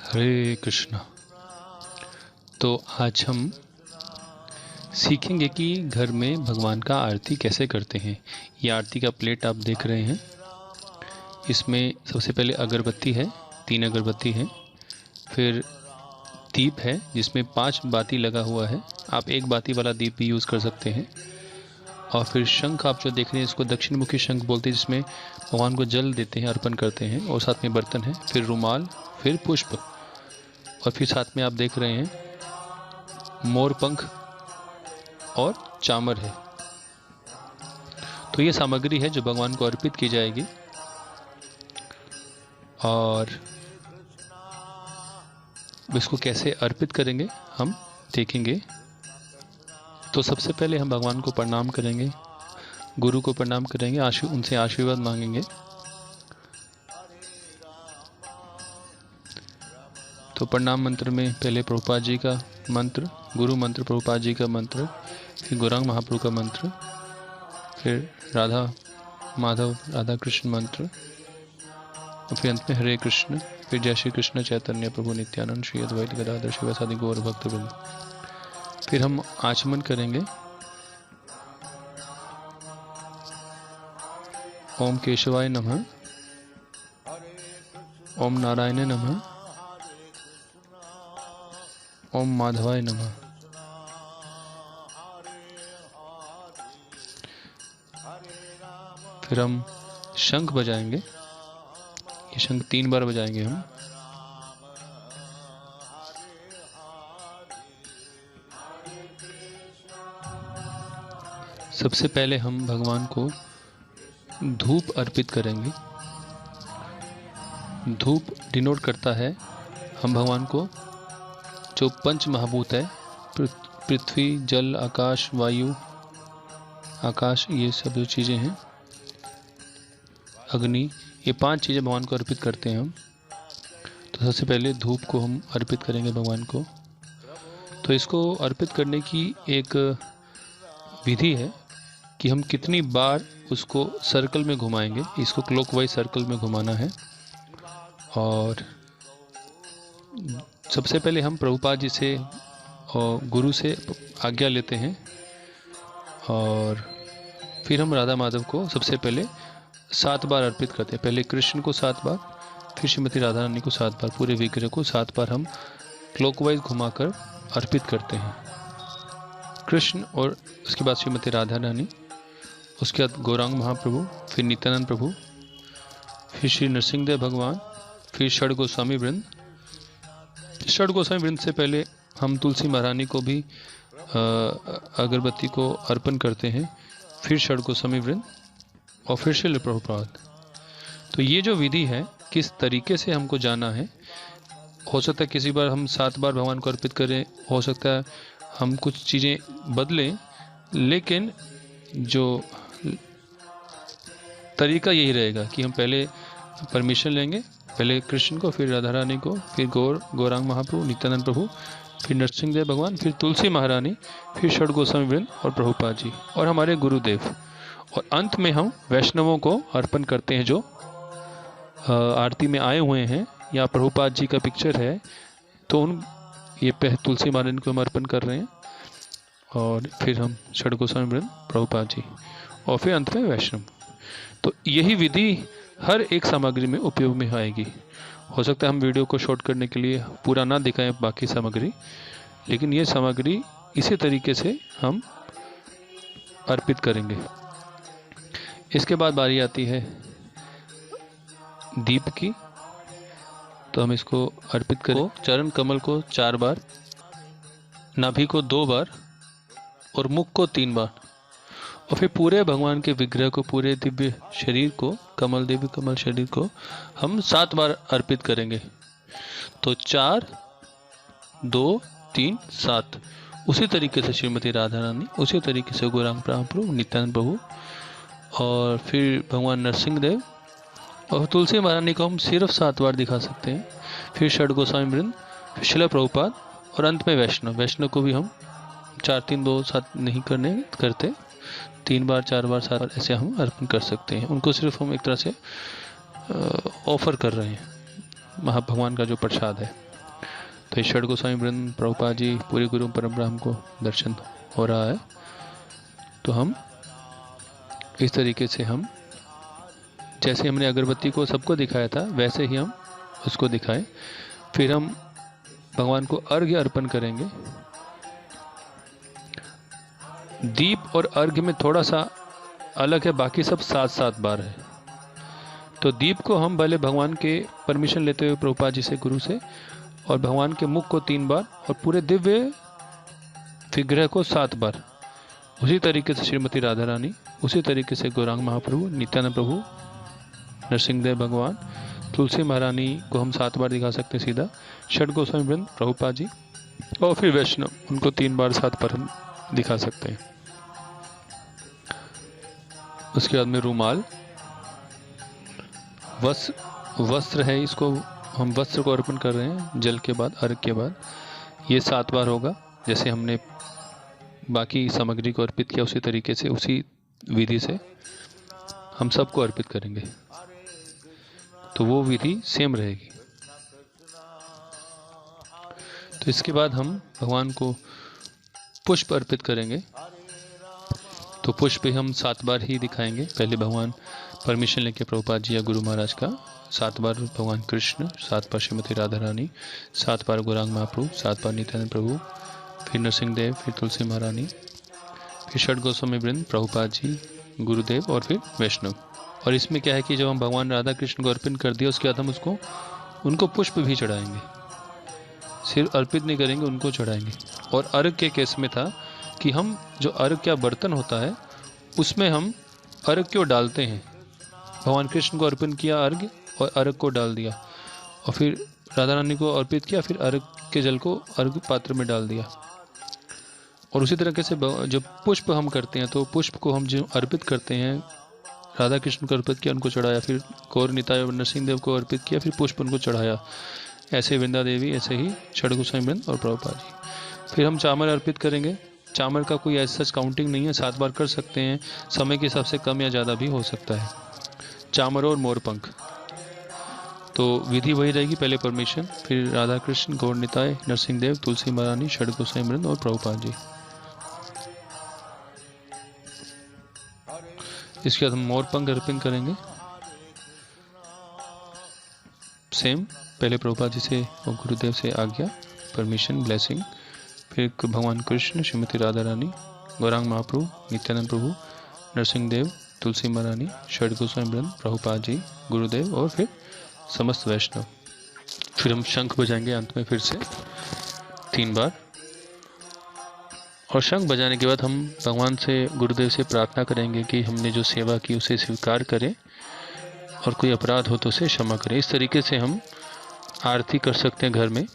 हरे कृष्णा। तो आज हम सीखेंगे कि घर में भगवान का आरती कैसे करते हैं। ये आरती का प्लेट आप देख रहे हैं। इसमें सबसे पहले अगरबत्ती है, 3 अगरबत्ती है। फिर दीप है जिसमें 5 बाती लगा हुआ है। आप 1 बाती वाला दीप भी यूज़ कर सकते हैं। और फिर शंख आप जो देख रहे हैं इसको दक्षिण मुखी शंख बोलते हैं, जिसमें भगवान को जल देते हैं, अर्पण करते हैं। और साथ में बर्तन है, फिर रुमाल, फिर पुष्प, और फिर साथ में आप देख रहे हैं मोर पंख और चामर है। तो ये सामग्री है जो भगवान को अर्पित की जाएगी। और इसको कैसे अर्पित करेंगे हम देखेंगे। तो सबसे पहले हम भगवान को प्रणाम करेंगे, गुरु को प्रणाम करेंगे, उनसे आशीर्वाद मांगेंगे। तो प्रणाम मंत्र में पहले प्रभुपाद जी का मंत्र, गुरु मंत्र, प्रभुपाद जी का मंत्र, फिर गौरांग महाप्रभु का मंत्र, फिर राधा माधव राधा कृष्ण मंत्र, और फिर अंत में हरे कृष्ण, फिर जय श्री कृष्ण चैतन्य प्रभु नित्यानंद श्री अद्वैत गदाधर शिवासादि गौर भक्तवृंद। फिर हम आचमन करेंगे। ओम केशवाय नमः, ओम नारायण नमः, ओम माधवाय नमः। फिर हम शंख बजाएंगे। ये शंख 3 बार बजाएंगे हम। सबसे पहले हम भगवान को धूप अर्पित करेंगे। धूप डिनोट करता है हम भगवान को जो पंच महाभूत है, पृथ्वी, जल, आकाश, वायु, आकाश, ये सब जो चीज़ें हैं, अग्नि, ये 5 चीज़ें भगवान को अर्पित करते हैं हम। तो सबसे पहले धूप को हम अर्पित करेंगे भगवान को। तो इसको अर्पित करने की एक विधि है कि हम कितनी बार उसको सर्कल में घुमाएंगे। इसको क्लॉकवाइज सर्कल में घुमाना है। और सबसे पहले हम प्रभुपाद जी से और गुरु से आज्ञा लेते हैं। और फिर हम राधा माधव को सबसे पहले 7 बार अर्पित करते हैं। पहले कृष्ण को 7 बार, फिर श्रीमती राधा रानी को 7 बार, पूरे विग्रह को 7 बार हम क्लॉकवाइज घुमाकर अर्पित करते हैं। कृष्ण, और उसके बाद श्रीमती राधा रानी, उसके बाद गौरांग महाप्रभु, फिर नित्यानंद प्रभु, फिर श्री नरसिंहदेव भगवान, फिर षड गोस्वामी वृंद। षड गोस्वामी वृंद से पहले हम तुलसी महारानी को भी अगरबत्ती को अर्पण करते हैं, फिर षड गोस्वामी वृंद, और फिर श्रील प्रभुपाद। तो ये जो विधि है, किस तरीके से हमको जाना है, हो सकता है किसी बार हम 7 बार भगवान को अर्पित करें, हो सकता है हम कुछ चीज़ें बदलें, लेकिन जो तरीका यही रहेगा कि हम पहले परमिशन लेंगे, पहले कृष्ण को, फिर राधा रानी को, फिर गौरांग महाप्रभु, नित्यानंद प्रभु, फिर नरसिंहदेव भगवान, फिर तुलसी महारानी, फिर षड गोस्वामी वृंद और प्रभुपाद जी और हमारे गुरुदेव। और अंत में हम वैष्णवों को अर्पण करते हैं जो आरती में आए हुए हैं। या प्रभुपाद जी का पिक्चर है, तो ये तुलसी महारानी को हम अर्पण कर रहे हैं। और फिर हम षड गोस्वामी वृंद, प्रभुपाद जी, और फिर अंत में वैष्णव। तो यही विधि हर एक सामग्री में उपयोग में आएगी। हो सकता है हम वीडियो को शॉर्ट करने के लिए पूरा ना दिखाएं बाकी सामग्री, लेकिन ये सामग्री इसी तरीके से हम अर्पित करेंगे। इसके बाद बारी आती है दीप की। तो हम इसको अर्पित करें। चरण कमल को 4 बार, नाभि को 2 बार और मुख को 3 बार, और फिर पूरे भगवान के विग्रह को, पूरे दिव्य शरीर को, कमल दिव्य कमल शरीर को हम 7 बार अर्पित करेंगे। तो 4, 2, 3, 7। उसी तरीके से श्रीमती राधा रानी, उसी तरीके से गौरांग महाप्रभु, नित्यानंद प्रभु, और फिर भगवान नरसिंहदेव, और तुलसी महारानी को हम सिर्फ 7 बार दिखा सकते हैं। फिर षड गोस्वामी वृंद, फिर श्रील प्रभुपाद, और अंत में वैष्णव को भी हम 4, 3, 2, 7 नहीं करते, 3 बार, 4 बार, 7 बार ऐसे हम अर्पण कर सकते हैं। उनको सिर्फ हम एक तरह से ऑफर कर रहे हैं, भगवान का जो प्रसाद है। तो इस षड गोस्वामी वृंद, प्रभुपाद जी, पूरी गुरु परंपरा हमको दर्शन हो रहा है। तो हम इस तरीके से हम जैसे हमने अगरबत्ती को सबको दिखाया था वैसे ही हम उसको दिखाएं। फिर हम भगवान को अर्घ्य अर्पण करेंगे। दीप और अर्घ्य में थोड़ा सा अलग है, बाकी सब 7-7 बार है। तो दीप को हम पहले भगवान के परमिशन लेते हुए प्रभुपाद जी से, गुरु से, और भगवान के मुख को 3 बार और पूरे दिव्य विग्रह को 7 बार। उसी तरीके से श्रीमती राधा रानी, उसी तरीके से गौरांग महाप्रभु, नित्यानंद प्रभु, नरसिंहदेव भगवान, तुलसी महारानी को हम 7 बार दिखा सकते हैं सीधा, षड गोस्वामी वृंद, प्रभुपाद जी, और फिर वैष्णव, उनको 3 बार 7 बार हम दिखा सकते हैं। उसके बाद में रुमाल, वस्त्र है, इसको हम वस्त्र को अर्पण कर रहे हैं जल के बाद, अर्घ के बाद। ये 7 बार होगा, जैसे हमने बाकी सामग्री को अर्पित किया उसी तरीके से, उसी विधि से हम सबको अर्पित करेंगे। तो वो विधि सेम रहेगी। तो इसके बाद हम भगवान को पुष्प अर्पित करेंगे। तो पुष्प हम 7 बार ही दिखाएंगे। पहले भगवान परमिशन लेके प्रभुपाद जी या गुरु महाराज का, 7 बार भगवान कृष्ण, 7 बार श्रीमती राधा रानी, 7 बार गौरांग महाप्रभु, 7 बार नित्यानंद प्रभु, फिर नरसिंहदेव, फिर तुलसी महारानी, फिर षड गोस्वामी वृंद, प्रभुपाद जी, गुरुदेव, और फिर वैष्णव। और इसमें क्या है कि जब हम भगवान राधा कृष्ण को अर्पित कर दिया उसके बाद हम उनको पुष्प भी चढ़ाएंगे, सिर्फ अर्पित नहीं करेंगे, उनको चढ़ाएंगे। और अर्घ के केस में था कि हम जो अर्घ का बर्तन होता है उसमें हम अर्घ को डालते हैं। भगवान कृष्ण को अर्पण किया अर्घ और अर्घ को डाल दिया, और फिर राधा रानी को अर्पित किया, फिर अर्घ के जल को अर्घ पात्र में डाल दिया। और उसी तरीके से जब पुष्प हम करते हैं तो पुष्प को हम जो अर्पित करते हैं, राधा कृष्ण को अर्पित किया, उनको चढ़ाया, फिर गौर निताय और नरसिंहदेव को अर्पित किया, फिर पुष्प उनको चढ़ाया। ऐसे वृंदा देवी, ऐसे ही षड गोस्वामी वृंद और प्रभुपाद जी। फिर हम चामर अर्पित करेंगे। चामर का कोई ऐसा काउंटिंग नहीं है, 7 बार कर सकते हैं, समय के हिसाब से कम या ज़्यादा भी हो सकता है। चामर और मोरपंख, तो विधि वही रहेगी, पहले परमिशन, फिर राधा कृष्ण, गौर निताय, नरसिंहदेव, तुलसी महारानी, षड गोस्वामी वृंद और प्रभुपाद जी। इसके बाद हम मोरपंख अर्पण करेंगे। सेम, पहले प्रभुपाद जी से और गुरुदेव से आज्ञा, परमिशन, ब्लेसिंग, फिर भगवान कृष्ण, श्रीमती राधा रानी, गौरांग महाप्रभु, नित्यानंद प्रभु, नरसिंहदेव, तुलसी महारानी, षड गोस्वामी वृंद, प्रभुपाद जी, गुरुदेव, और फिर समस्त वैष्णव। फिर हम शंख बजाएंगे अंत में फिर से 3 बार। और शंख बजाने के बाद हम भगवान से, गुरुदेव से प्रार्थना करेंगे कि हमने जो सेवा की उसे स्वीकार करें और कोई अपराध हो तो उसे क्षमा करें। इस तरीके से हम आरती कर सकते हैं घर में।